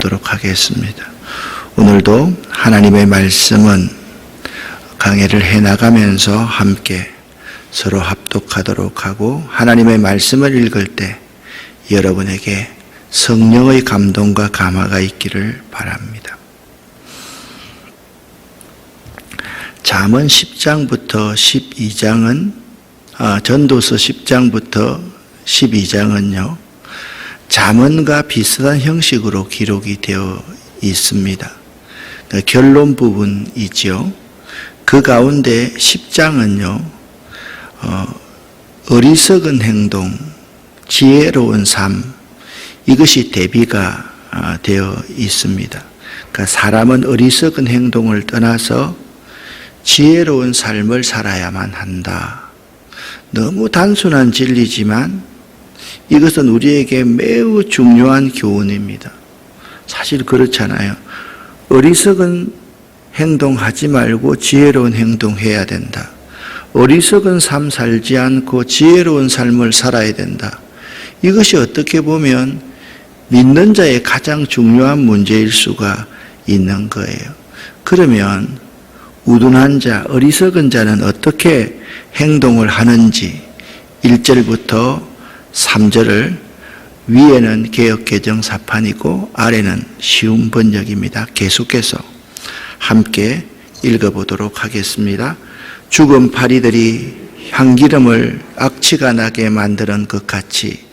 읽어보도록 하겠습니다. 오늘도 하나님의 말씀은 강해를 해나가면서 함께 서로 합독하도록 하고, 하나님의 말씀을 읽을 때 여러분에게 성령의 감동과 감화가 있기를 바랍니다. 잠언 10장부터 12장은 전도서 10장부터 12장은요, 잠언과 비슷한 형식으로 기록이 되어 있습니다. 결론 부분이죠. 그 가운데 10장은요, 어리석은 행동, 지혜로운 삶, 이것이 대비가 되어 있습니다. 그러니까 사람은 어리석은 행동을 떠나서 지혜로운 삶을 살아야만 한다. 너무 단순한 진리지만 이것은 우리에게 매우 중요한 교훈입니다. 사실 그렇잖아요. 어리석은 행동하지 말고 지혜로운 행동해야 된다. 어리석은 삶 살지 않고 지혜로운 삶을 살아야 된다. 이것이 어떻게 보면 믿는 자의 가장 중요한 문제일 수가 있는 거예요. 그러면 우둔한 자, 어리석은 자는 어떻게 행동을 하는지 1절부터 3절을, 위에는 개역개정사판이고 아래는 쉬운 번역입니다. 계속해서 함께 읽어보도록 하겠습니다. 죽은 파리들이 향기름을 악취가 나게 만드는 것 같이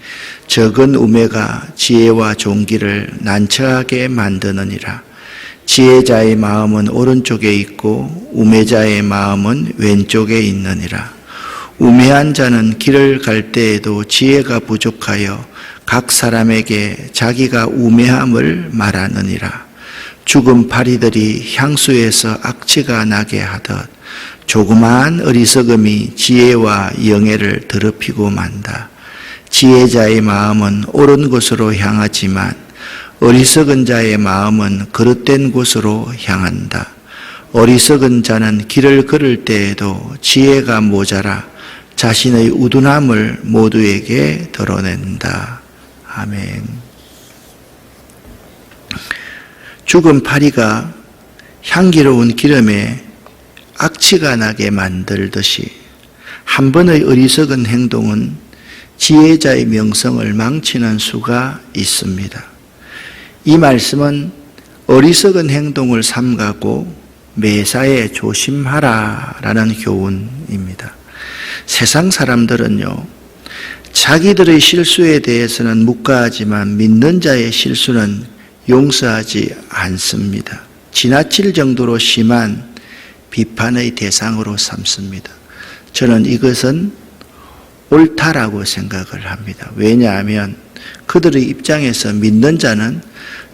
적은 우매가 지혜와 존귀를 난처하게 만드느니라. 지혜자의 마음은 오른쪽에 있고 우매자의 마음은 왼쪽에 있느니라. 우매한 자는 길을 갈 때에도 지혜가 부족하여 각 사람에게 자기가 우매함을 말하느니라. 죽은 파리들이 향수에서 악취가 나게 하듯 조그마한 어리석음이 지혜와 영예를 더럽히고 만다. 지혜자의 마음은 옳은 곳으로 향하지만 어리석은 자의 마음은 그릇된 곳으로 향한다. 어리석은 자는 길을 걸을 때에도 지혜가 모자라 자신의 우둔함을 모두에게 드러낸다. 아멘. 죽은 파리가 향기로운 기름에 악취가 나게 만들듯이 한 번의 어리석은 행동은 지혜자의 명성을 망치는 수가 있습니다. 이 말씀은 어리석은 행동을 삼가고 매사에 조심하라라는 교훈입니다. 세상 사람들은요, 자기들의 실수에 대해서는 묵과하지만 믿는 자의 실수는 용서하지 않습니다. 지나칠 정도로 심한 비판의 대상으로 삼습니다. 저는 이것은 옳다라고 생각을 합니다. 왜냐하면 그들의 입장에서 믿는 자는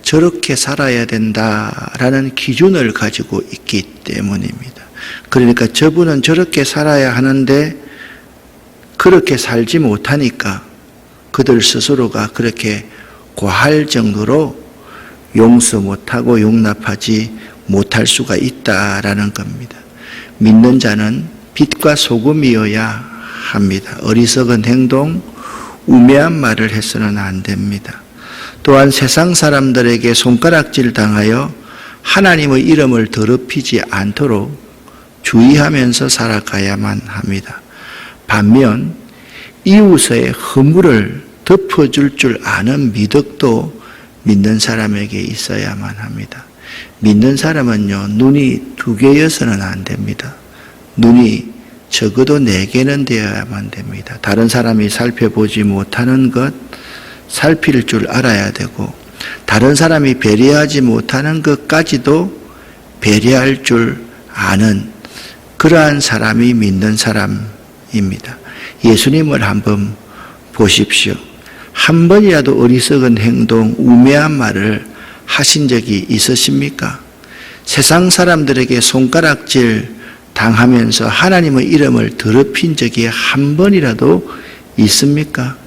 저렇게 살아야 된다라는 기준을 가지고 있기 때문입니다. 그러니까 저분은 저렇게 살아야 하는데 그렇게 살지 못하니까 그들 스스로가 그렇게 과할 정도로 용서 못하고 용납하지 못할 수가 있다라는 겁니다. 믿는 자는 빛과 소금이어야 합니다. 어리석은 행동, 우매한 말을 해서는 안 됩니다. 또한 세상 사람들에게 손가락질 당하여 하나님의 이름을 더럽히지 않도록 주의하면서 살아가야만 합니다. 반면 이웃의 허물을 덮어줄 줄 아는 미덕도 믿는 사람에게 있어야만 합니다. 믿는 사람은요, 눈이 2개여서는 안 됩니다. 눈이 적어도 4개는 되어야만 됩니다. 다른 사람이 살펴보지 못하는 것 살필 줄 알아야 되고, 다른 사람이 배려하지 못하는 것까지도 배려할 줄 아는 그러한 사람이 믿는 사람입니다. 예수님을 한번 보십시오. 한 번이라도 어리석은 행동, 우매한 말을 하신 적이 있으십니까? 세상 사람들에게 손가락질 당하면서 하나님의 이름을 더럽힌 적이 한 번이라도 있습니까?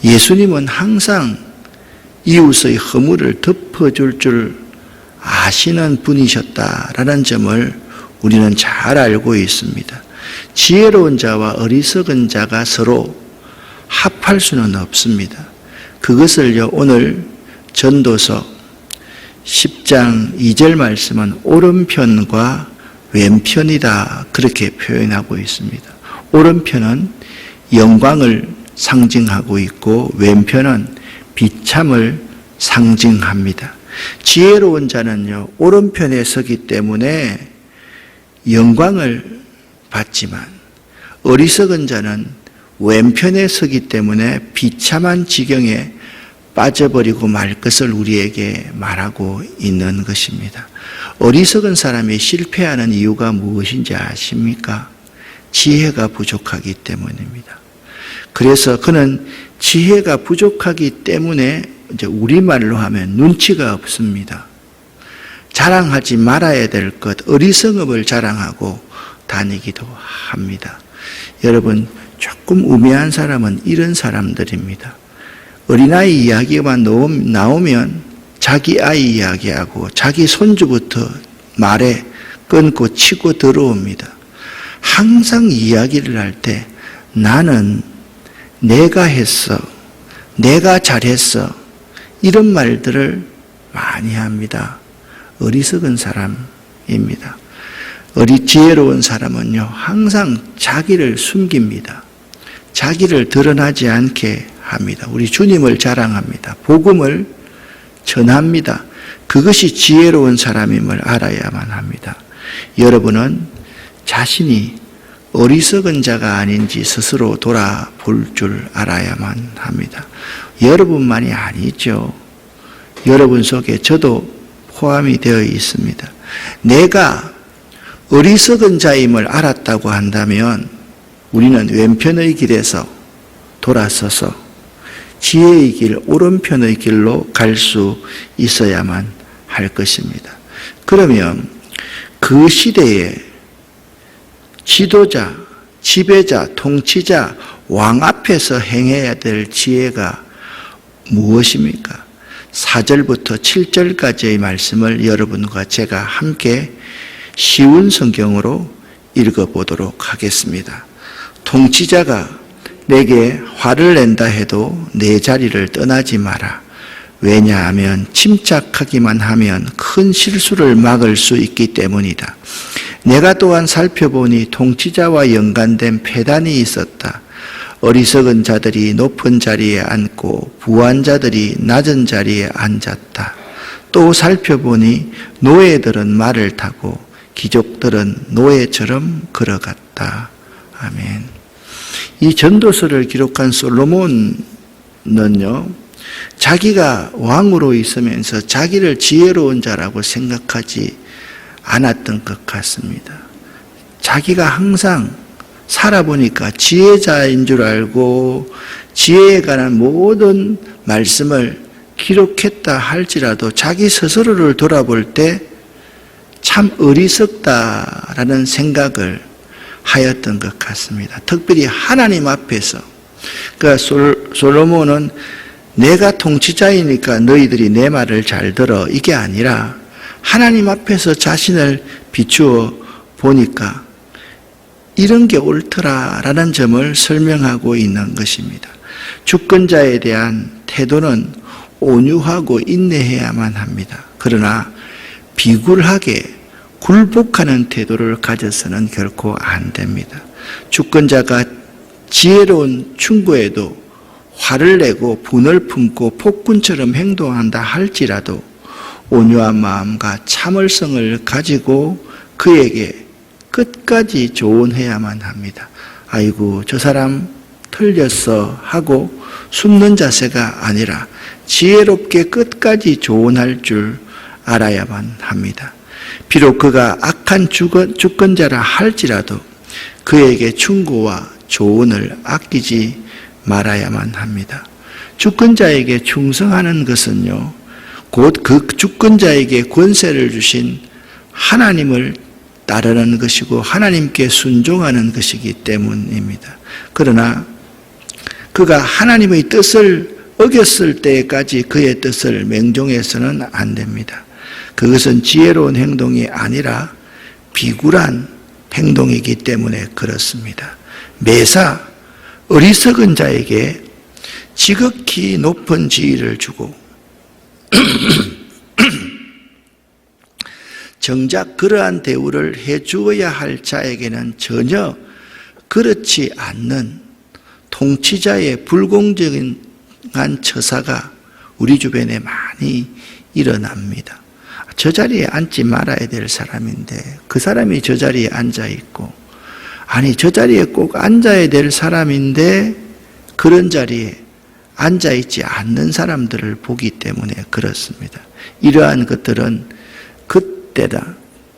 예수님은 항상 이웃의 허물을 덮어줄 줄 아시는 분이셨다라는 점을 우리는 잘 알고 있습니다. 지혜로운 자와 어리석은 자가 서로 합할 수는 없습니다. 그것을요, 오늘 전도서 10장 2절 말씀은 오른편과 왼편이다 그렇게 표현하고 있습니다. 오른편은 영광을 상징하고 있고 왼편은 비참을 상징합니다. 지혜로운 자는요, 오른편에 서기 때문에 영광을 받지만 어리석은 자는 왼편에 서기 때문에 비참한 지경에 빠져버리고 말 것을 우리에게 말하고 있는 것입니다. 어리석은 사람이 실패하는 이유가 무엇인지 아십니까? 지혜가 부족하기 때문입니다. 그래서 그는 지혜가 부족하기 때문에 이제 우리말로 하면 눈치가 없습니다. 자랑하지 말아야 될 것, 어리석음을 자랑하고 다니기도 합니다. 여러분, 조금 우매한 사람은 이런 사람들입니다. 어린아이 이야기만 나오면 자기 아이 이야기하고 자기 손주부터 말에 끊고 치고 들어옵니다. 항상 이야기를 할 때 나는 내가 했어, 내가 잘했어, 이런 말들을 많이 합니다. 어리석은 사람입니다. 지혜로운 사람은요, 항상 자기를 숨깁니다. 자기를 드러나지 않게 합니다. 우리 주님을 자랑합니다. 복음을 전합니다. 그것이 지혜로운 사람임을 알아야만 합니다. 여러분은 자신이 어리석은 자가 아닌지 스스로 돌아볼 줄 알아야만 합니다. 여러분만이 아니죠. 여러분 속에 저도 포함이 되어 있습니다. 내가 어리석은 자임을 알았다고 한다면 우리는 왼편의 길에서 돌아서서 지혜의 길, 오른편의 길로 갈 수 있어야만 할 것입니다. 그러면 그 시대에 지도자, 지배자, 통치자, 왕 앞에서 행해야 될 지혜가 무엇입니까? 4절부터 7절까지의 말씀을 여러분과 제가 함께 쉬운 성경으로 읽어보도록 하겠습니다. 통치자가 내게 화를 낸다 해도 내 자리를 떠나지 마라. 왜냐하면 침착하기만 하면 큰 실수를 막을 수 있기 때문이다. 내가 또한 살펴보니 통치자와 연관된 폐단이 있었다. 어리석은 자들이 높은 자리에 앉고 부한 자들이 낮은 자리에 앉았다. 또 살펴보니 노예들은 말을 타고 귀족들은 노예처럼 걸어갔다. 아멘. 이 전도서를 기록한 솔로몬은요, 자기가 왕으로 있으면서 자기를 지혜로운 자라고 생각하지 않았던 것 같습니다. 자기가 항상 살아보니까 지혜자인 줄 알고 지혜에 관한 모든 말씀을 기록했다 할지라도 자기 스스로를 돌아볼 때 참 어리석다라는 생각을 하였던 것 같습니다. 특별히 하나님 앞에서. 그러니까 솔로몬은 내가 통치자이니까 너희들이 내 말을 잘 들어, 이게 아니라 하나님 앞에서 자신을 비추어 보니까 이런 게 옳더라라는 점을 설명하고 있는 것입니다. 주권자에 대한 태도는 온유하고 인내해야만 합니다. 그러나 비굴하게 굴복하는 태도를 가져서는 결코 안 됩니다. 주권자가 지혜로운 충고에도 화를 내고 분을 품고 폭군처럼 행동한다 할지라도 온유한 마음과 참을성을 가지고 그에게 끝까지 조언해야만 합니다. 아이고, 저 사람 틀렸어 하고 숨는 자세가 아니라 지혜롭게 끝까지 조언할 줄 알아야만 합니다. 비록 그가 악한 주권자라 할지라도 그에게 충고와 조언을 아끼지 말아야만 합니다. 주권자에게 충성하는 것은요, 곧 그 주권자에게 권세를 주신 하나님을 따르는 것이고 하나님께 순종하는 것이기 때문입니다. 그러나 그가 하나님의 뜻을 어겼을 때까지 그의 뜻을 맹종해서는 안 됩니다. 그것은 지혜로운 행동이 아니라 비굴한 행동이기 때문에 그렇습니다. 매사 어리석은 자에게 지극히 높은 지위를 주고 정작 그러한 대우를 해주어야 할 자에게는 전혀 그렇지 않는 통치자의 불공정한 처사가 우리 주변에 많이 일어납니다. 저 자리에 앉지 말아야 될 사람인데 그 사람이 저 자리에 앉아 있고, 아니 저 자리에 꼭 앉아야 될 사람인데 그런 자리에 앉아 있지 않는 사람들을 보기 때문에 그렇습니다. 이러한 것들은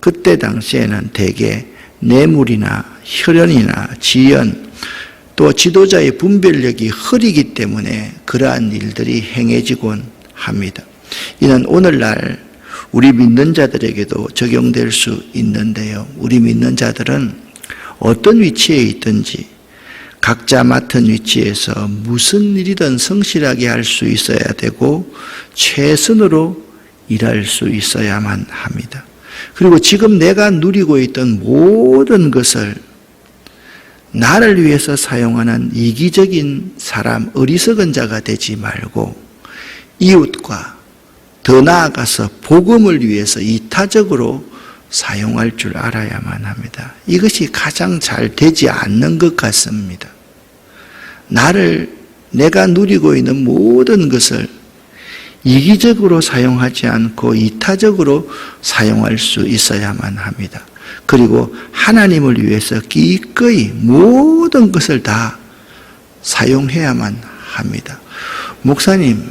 그때 당시에는 대개 뇌물이나 혈연이나 지연, 또 지도자의 분별력이 흐리기 때문에 그러한 일들이 행해지곤 합니다. 이는 오늘날 우리 믿는 자들에게도 적용될 수 있는데요. 우리 믿는 자들은 어떤 위치에 있든지 각자 맡은 위치에서 무슨 일이든 성실하게 할 수 있어야 되고 최선으로 일할 수 있어야만 합니다. 그리고 지금 내가 누리고 있던 모든 것을 나를 위해서 사용하는 이기적인 사람, 어리석은 자가 되지 말고 이웃과 더 나아가서 복음을 위해서 이타적으로 사용할 줄 알아야만 합니다. 이것이 가장 잘 되지 않는 것 같습니다. 내가 누리고 있는 모든 것을 이기적으로 사용하지 않고 이타적으로 사용할 수 있어야만 합니다. 그리고 하나님을 위해서 기꺼이 모든 것을 다 사용해야만 합니다. 목사님,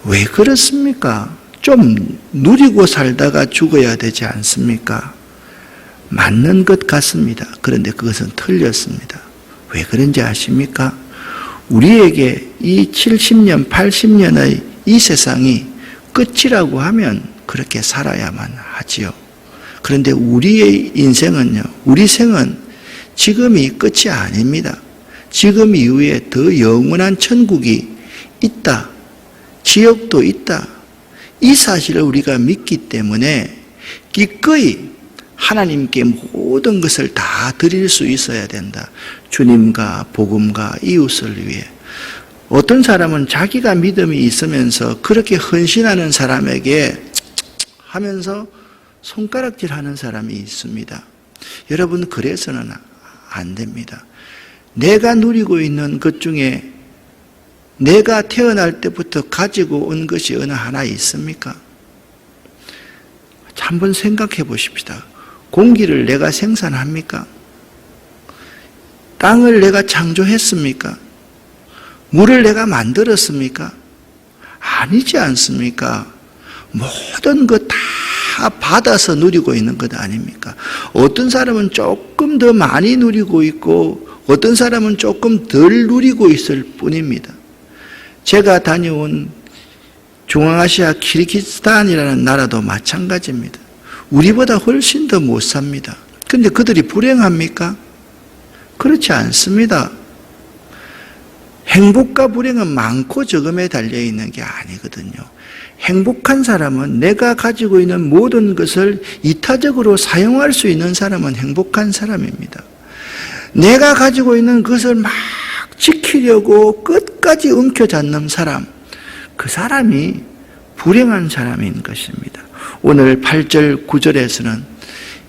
왜 그렇습니까? 좀 누리고 살다가 죽어야 되지 않습니까? 맞는 것 같습니다. 그런데 그것은 틀렸습니다. 왜 그런지 아십니까? 우리에게 이 70년, 80년의 이 세상이 끝이라고 하면 그렇게 살아야만 하지요. 그런데 우리의 인생은요, 우리 생은 지금이 끝이 아닙니다. 지금 이후에 더 영원한 천국이 있다, 지옥도 있다, 이 사실을 우리가 믿기 때문에 기꺼이 하나님께 모든 것을 다 드릴 수 있어야 된다. 주님과 복음과 이웃을 위해. 어떤 사람은 자기가 믿음이 있으면서 그렇게 헌신하는 사람에게 하면서 손가락질하는 사람이 있습니다. 여러분, 그래서는 안 됩니다. 내가 누리고 있는 것 중에 내가 태어날 때부터 가지고 온 것이 어느 하나 있습니까? 한번 생각해 보십시다. 공기를 내가 생산합니까? 땅을 내가 창조했습니까? 물을 내가 만들었습니까? 아니지 않습니까? 모든 것 다 받아서 누리고 있는 것 아닙니까? 어떤 사람은 조금 더 많이 누리고 있고 어떤 사람은 조금 덜 누리고 있을 뿐입니다. 제가 다녀온 중앙아시아 키르기스탄이라는 나라도 마찬가지입니다. 우리보다 훨씬 더 못 삽니다. 그런데 그들이 불행합니까? 그렇지 않습니다. 행복과 불행은 많고 적음에 달려있는 게 아니거든요. 행복한 사람은 내가 가지고 있는 모든 것을 이타적으로 사용할 수 있는 사람은 행복한 사람입니다. 내가 가지고 있는 것을 막 지키려고 끝까지 움켜잡는 사람, 그 사람이 불행한 사람인 것입니다. 오늘 8절 9절에서는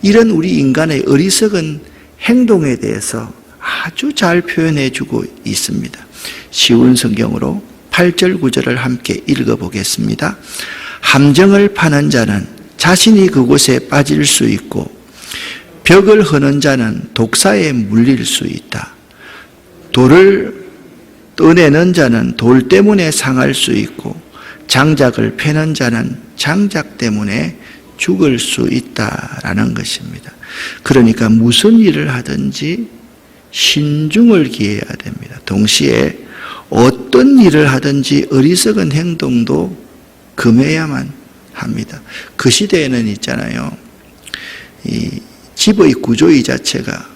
이런 우리 인간의 어리석은 행동에 대해서 아주 잘 표현해 주고 있습니다. 쉬운 성경으로 8절 9절을 함께 읽어보겠습니다. 함정을 파는 자는 자신이 그곳에 빠질 수 있고 벽을 허는 자는 독사에 물릴 수 있다. 돌을 떠내는 자는 돌 때문에 상할 수 있고 장작을 패는 자는 장작 때문에 죽을 수 있다라는 것입니다. 그러니까 무슨 일을 하든지 신중을 기해야 됩니다. 동시에 어떤 일을 하든지 어리석은 행동도 금해야만 합니다. 그 시대에는 있잖아요. 이 집의 구조 이 자체가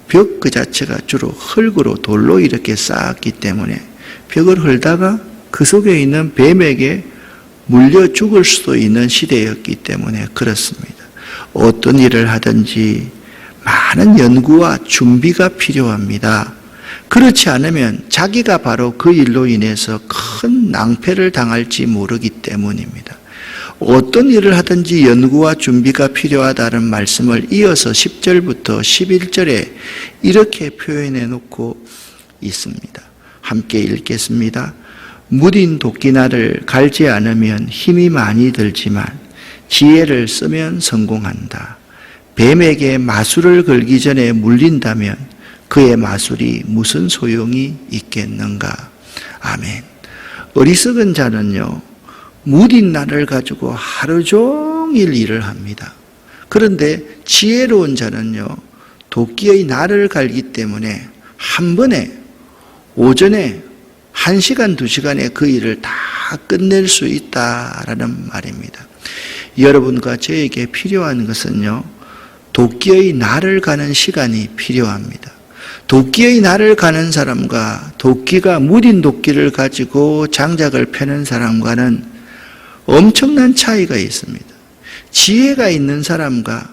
벽 그 자체가 주로 흙으로 돌로 이렇게 쌓았기 때문에 벽을 헐다가 그 속에 있는 뱀에게 물려 죽을 수도 있는 시대였기 때문에 그렇습니다. 어떤 일을 하든지 많은 연구와 준비가 필요합니다. 그렇지 않으면 자기가 바로 그 일로 인해서 큰 낭패를 당할지 모르기 때문입니다. 어떤 일을 하든지 연구와 준비가 필요하다는 말씀을 이어서 10절부터 11절에 이렇게 표현해 놓고 있습니다. 함께 읽겠습니다. 무딘 도끼날을 갈지 않으면 힘이 많이 들지만 지혜를 쓰면 성공한다. 뱀에게 마술을 걸기 전에 물린다면 그의 마술이 무슨 소용이 있겠는가. 아멘. 어리석은 자는요, 무딘 날을 가지고 하루 종일 일을 합니다. 그런데 지혜로운 자는요, 도끼의 날을 갈기 때문에 한 번에 오전에 1시간, 2시간에 그 일을 다 끝낼 수 있다라는 말입니다. 여러분과 저에게 필요한 것은요, 도끼의 날을 가는 시간이 필요합니다. 도끼의 날을 가는 사람과 도끼가 무딘 도끼를 가지고 장작을 패는 사람과는 엄청난 차이가 있습니다. 지혜가 있는 사람과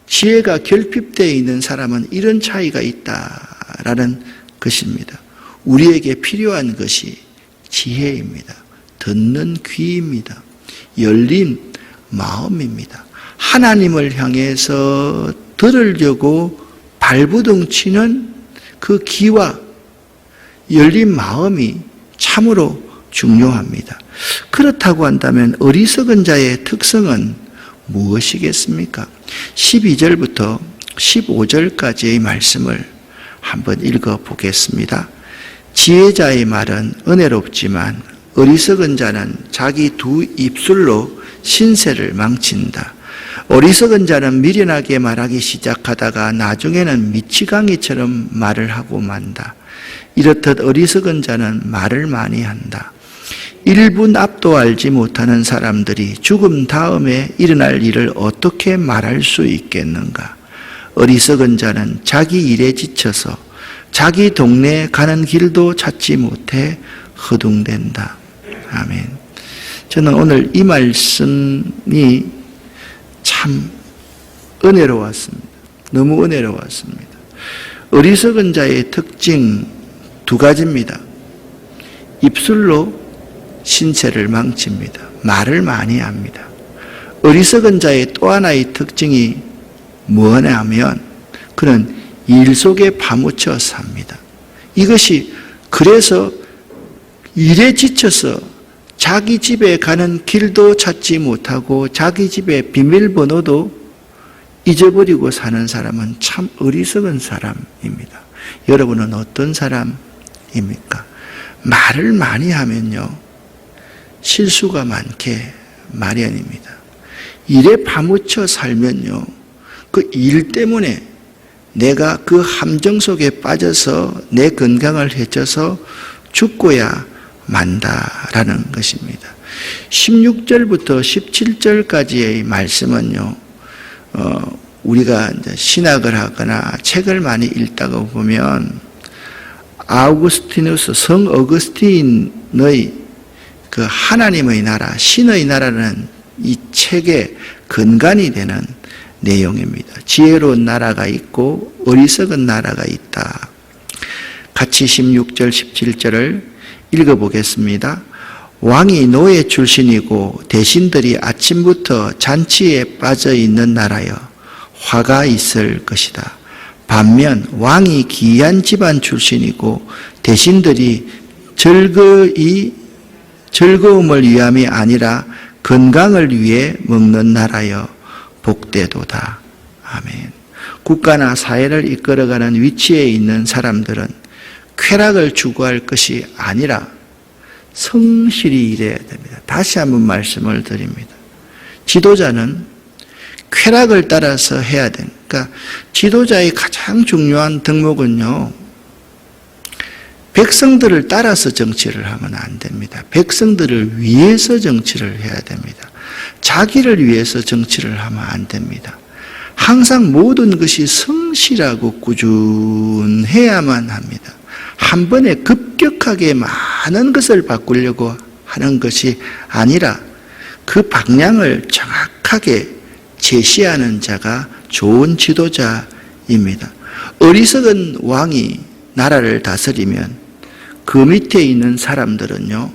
지혜가 결핍되어 있는 사람은 이런 차이가 있다라는 것입니다. 우리에게 필요한 것이 지혜입니다. 듣는 귀입니다. 열린 마음입니다. 하나님을 향해서 들으려고 발부둥 치는 그 귀와 열린 마음이 참으로 중요합니다. 그렇다고 한다면 어리석은 자의 특성은 무엇이겠습니까? 12절부터 15절까지의 말씀을 한번 읽어보겠습니다. 지혜자의 말은 은혜롭지만 어리석은 자는 자기 두 입술로 신세를 망친다. 어리석은 자는 미련하게 말하기 시작하다가 나중에는 미치광이처럼 말을 하고 만다. 이렇듯 어리석은 자는 말을 많이 한다. 1분 앞도 알지 못하는 사람들이 죽음 다음에 일어날 일을 어떻게 말할 수 있겠는가? 어리석은 자는 자기 일에 지쳐서 자기 동네에 가는 길도 찾지 못해 허둥댄다. 아멘. 저는 오늘 이 말씀이 참 은혜로웠습니다. 너무 은혜로웠습니다. 어리석은 자의 특징 2가지입니다. 입술로 신체를 망칩니다. 말을 많이 합니다. 어리석은 자의 또 하나의 특징이 뭐냐면 그는 일 속에 파묻혀 삽니다. 이것이 그래서 일에 지쳐서 자기 집에 가는 길도 찾지 못하고 자기 집의 비밀번호도 잊어버리고 사는 사람은 참 어리석은 사람입니다. 여러분은 어떤 사람입니까? 말을 많이 하면요, 실수가 많게 마련입니다. 일에 파묻혀 살면요, 그 일 때문에 내가 그 함정 속에 빠져서 내 건강을 해쳐서 죽고야 만다라는 것입니다. 16절부터 17절까지의 말씀은요, 우리가 이제 신학을 하거나 책을 많이 읽다가 보면 아우구스티누스, 성 어거스틴의 그 하나님의 나라, 신의 나라는 이 책의 근간이 되는 내용입니다. 지혜로운 나라가 있고 어리석은 나라가 있다. 같이 16절, 17절을 읽어보겠습니다. 왕이 노예 출신이고 대신들이 아침부터 잔치에 빠져 있는 나라여 화가 있을 것이다. 반면 왕이 기이한 집안 출신이고 대신들이 즐거움을 위함이 아니라 건강을 위해 먹는 나라여 복되도다. 아멘. 국가나 사회를 이끌어가는 위치에 있는 사람들은 쾌락을 추구할 것이 아니라 성실히 일해야 됩니다. 다시 한번 말씀을 드립니다. 지도자는 쾌락을 따라서 해야 됩니다. 그러니까 지도자의 가장 중요한 덕목은요, 백성들을 따라서 정치를 하면 안 됩니다. 백성들을 위해서 정치를 해야 됩니다. 자기를 위해서 정치를 하면 안 됩니다. 항상 모든 것이 성실하고 꾸준해야만 합니다. 한 번에 급격하게 많은 것을 바꾸려고 하는 것이 아니라 그 방향을 정확하게 제시하는 자가 좋은 지도자입니다. 어리석은 왕이 나라를 다스리면 그 밑에 있는 사람들은요,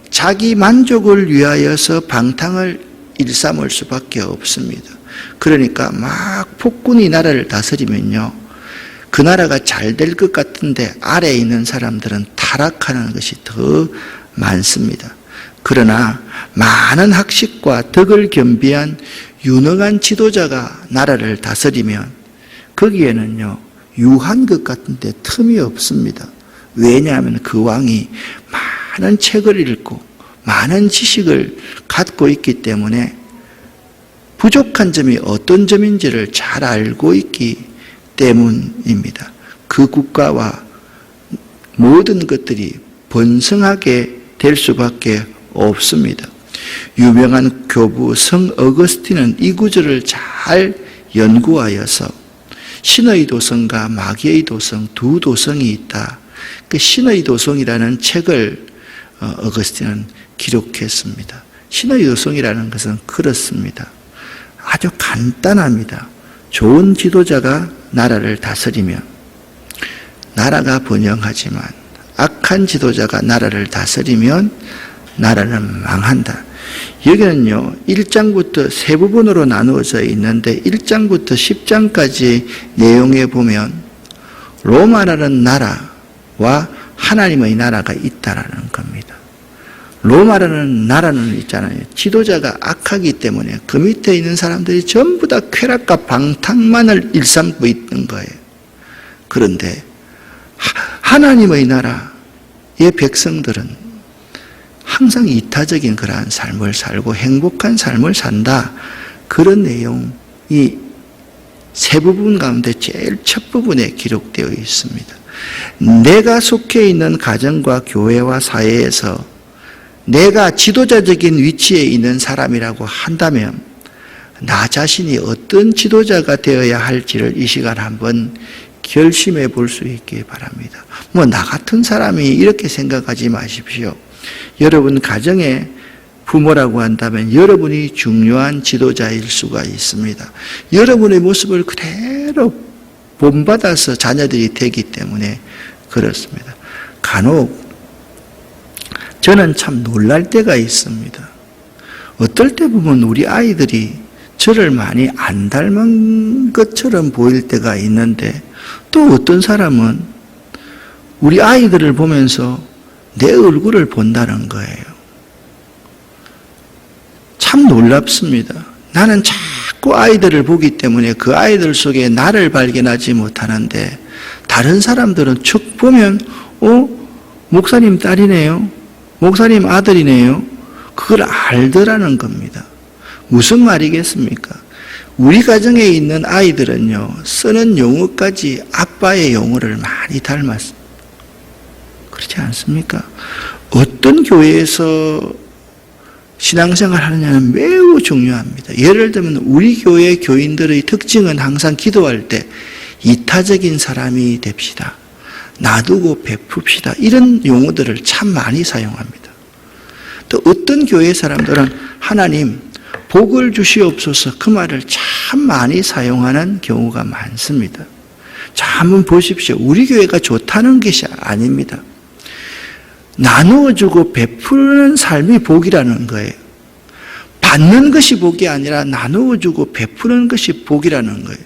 자기 만족을 위하여서 방탕을 일삼을 수밖에 없습니다. 그러니까 막 폭군이 나라를 다스리면요, 그 나라가 잘 될 것 같은데 아래에 있는 사람들은 타락하는 것이 더 많습니다. 그러나 많은 학식과 덕을 겸비한 유능한 지도자가 나라를 다스리면 거기에는요, 유한 것 같은데 틈이 없습니다. 왜냐하면 그 왕이 많은 책을 읽고 많은 지식을 갖고 있기 때문에 부족한 점이 어떤 점인지를 잘 알고 있기 때문입니다. 그 국가와 모든 것들이 번성하게 될 수밖에 없습니다. 유명한 교부 성 어거스틴은 이 구절을 잘 연구하여서 신의 도성과 마귀의 도성 두 도성이 있다. 그 신의 도성이라는 책을 어거스틴은 기록했습니다. 신의 도성이라는 것은 그렇습니다. 아주 간단합니다. 좋은 지도자가 나라를 다스리면 나라가 번영하지만 악한 지도자가 나라를 다스리면 나라는 망한다. 여기는요, 1장부터 세 부분으로 나누어져 있는데 1장부터 10장까지 내용에 보면 로마라는 나라와 하나님의 나라가 있다라는 겁니다. 로마라는 나라는 있잖아요. 지도자가 악하기 때문에 그 밑에 있는 사람들이 전부 다 쾌락과 방탕만을 일삼고 있는 거예요. 그런데 하나님의 나라의 백성들은 항상 이타적인 그러한 삶을 살고 행복한 삶을 산다. 그런 내용이 세 부분 가운데 제일 첫 부분에 기록되어 있습니다. 내가 속해 있는 가정과 교회와 사회에서 내가 지도자적인 위치에 있는 사람이라고 한다면 나 자신이 어떤 지도자가 되어야 할지를 이 시간 한번 결심해 볼 수 있기 바랍니다. 나 같은 사람이 이렇게 생각하지 마십시오. 여러분 가정의 부모라고 한다면 여러분이 중요한 지도자일 수가 있습니다. 여러분의 모습을 그대로 본받아서 자녀들이 되기 때문에 그렇습니다. 간혹 저는 참 놀랄 때가 있습니다. 어떨 때 보면 우리 아이들이 저를 많이 안 닮은 것처럼 보일 때가 있는데 또 어떤 사람은 우리 아이들을 보면서 내 얼굴을 본다는 거예요. 참 놀랍습니다. 나는 자꾸 아이들을 보기 때문에 그 아이들 속에 나를 발견하지 못하는데 다른 사람들은 쭉 보면 목사님 딸이네요. 목사님 아들이네요. 그걸 알더라는 겁니다. 무슨 말이겠습니까? 우리 가정에 있는 아이들은요, 쓰는 용어까지 아빠의 용어를 많이 닮았습니다. 그렇지 않습니까? 어떤 교회에서 신앙생활 하느냐는 매우 중요합니다. 예를 들면 우리 교회 교인들의 특징은 항상 기도할 때 이타적인 사람이 됩시다. 놔두고 베풉시다. 이런 용어들을 참 많이 사용합니다. 또 어떤 교회 사람들은 하나님 복을 주시옵소서 그 말을 참 많이 사용하는 경우가 많습니다. 자, 한번 보십시오. 우리 교회가 좋다는 것이 아닙니다. 나누어주고 베푸는 삶이 복이라는 거예요. 받는 것이 복이 아니라 나누어주고 베푸는 것이 복이라는 거예요.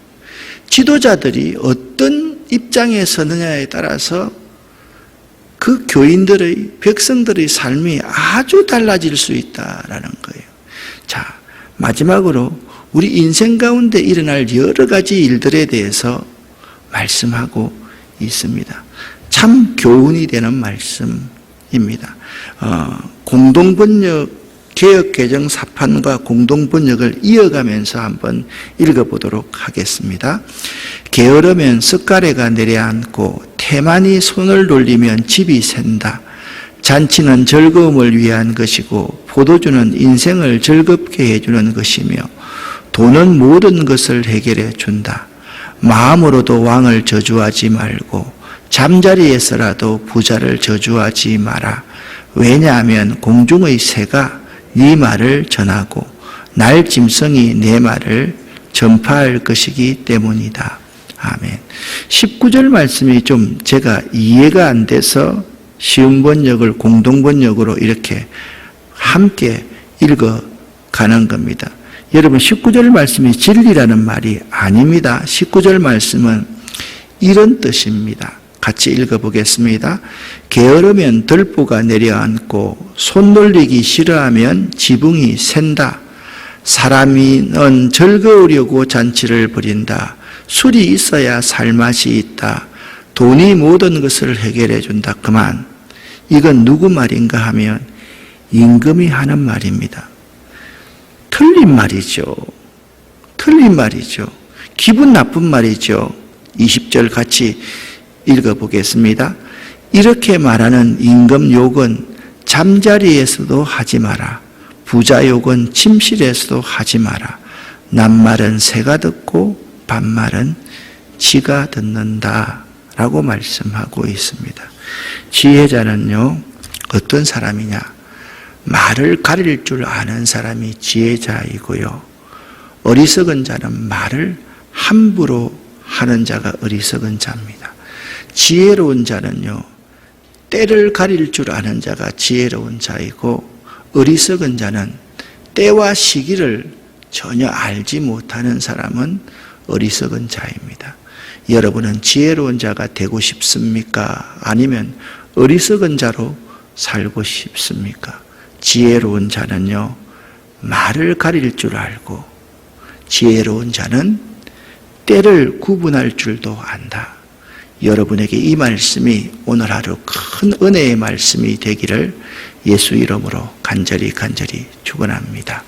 지도자들이 어떤 입장에 서느냐에 따라서 그 교인들의, 백성들의 삶이 아주 달라질 수 있다라는 거예요. 자, 마지막으로 우리 인생 가운데 일어날 여러 가지 일들에 대해서 말씀하고 있습니다. 참 교훈이 되는 말씀입니다. 공동번역 개역개정 사판과 공동번역을 이어가면서 한번 읽어보도록 하겠습니다. 게으르면 석가래가 내려앉고 태만이 손을 돌리면 집이 샌다. 잔치는 즐거움을 위한 것이고 포도주는 인생을 즐겁게 해주는 것이며 돈은 모든 것을 해결해 준다. 마음으로도 왕을 저주하지 말고 잠자리에서라도 부자를 저주하지 마라. 왜냐하면 공중의 새가 네 말을 전하고 날짐승이 내 말을 전파할 것이기 때문이다. 아멘. 19절 말씀이 좀 제가 이해가 안 돼서 쉬운 번역을 공동번역으로 이렇게 함께 읽어 가는 겁니다. 여러분 19절 말씀이 진리라는 말이 아닙니다. 19절 말씀은 이런 뜻입니다. 같이 읽어보겠습니다. 게으르면 들보가 내려앉고 손 놀리기 싫어하면 지붕이 샌다. 사람은 즐거우려고 잔치를 벌인다. 술이 있어야 살맛이 있다. 돈이 모든 것을 해결해 준다. 그만. 이건 누구 말인가 하면 임금이 하는 말입니다. 틀린 말이죠. 틀린 말이죠. 기분 나쁜 말이죠. 20절 같이 읽어보겠습니다. 이렇게 말하는 임금 욕은 잠자리에서도 하지 마라. 부자 욕은 침실에서도 하지 마라. 낱말은 새가 듣고 반말은 쥐가 듣는다 라고 말씀하고 있습니다. 지혜자는요 어떤 사람이냐? 말을 가릴 줄 아는 사람이 지혜자이고요, 어리석은 자는 말을 함부로 하는 자가 어리석은 자입니다. 지혜로운 자는요 때를 가릴 줄 아는 자가 지혜로운 자이고, 어리석은 자는 때와 시기를 전혀 알지 못하는 사람은 어리석은 자입니다. 여러분은 지혜로운 자가 되고 싶습니까? 아니면 어리석은 자로 살고 싶습니까? 지혜로운 자는요 말을 가릴 줄 알고, 지혜로운 자는 때를 구분할 줄도 안다. 여러분에게 이 말씀이 오늘 하루 큰 은혜의 말씀이 되기를 예수 이름으로 간절히 축원합니다.